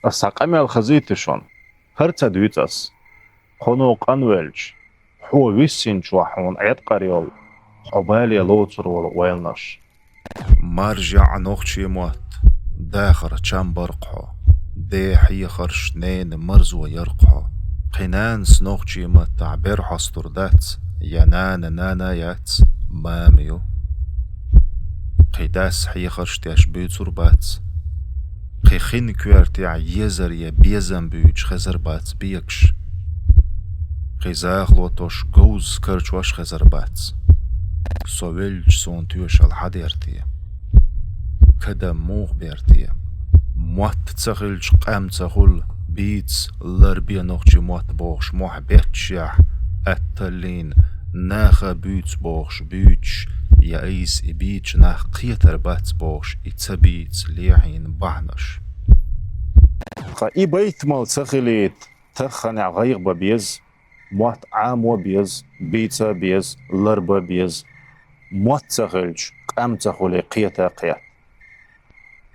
الساقمي الخزيتشون هرتا دويتاس خونو قنويلج حو ويسين شوحون عيد قريول حبالي لوتر ويلنش مرجع نوخشي موت داخر چم برقحو دي حي خرش نين مرزو يرقحو قنان سنوخشي موت تعبير حستر دات ينان نانا يات ماميو قيداس حي خرش تياش بيتور بات قيخين كوارتيع يزر يبيزن بيوش خزر بات بيكش قيزاخ لوتوش جوز كرچوش خزر بات سويلج سون تيوش الحديرتي كدا موغ بيرتي موات تسخلج قام تسخل بيتس لربيا نوخشي موات بوخش موح بيتشيح التلين ناخا بيتس بوخش بيتش يا ايس ابيتش ناخ قيتر بات بوخش اتسبيتس ليحين بحنش اي بيت مال تسخليت تخنع غيغ ببيز موات عام وبيز بيتسا بيز لربا بيز موات تسخلج قام تسخلي قيتا قيات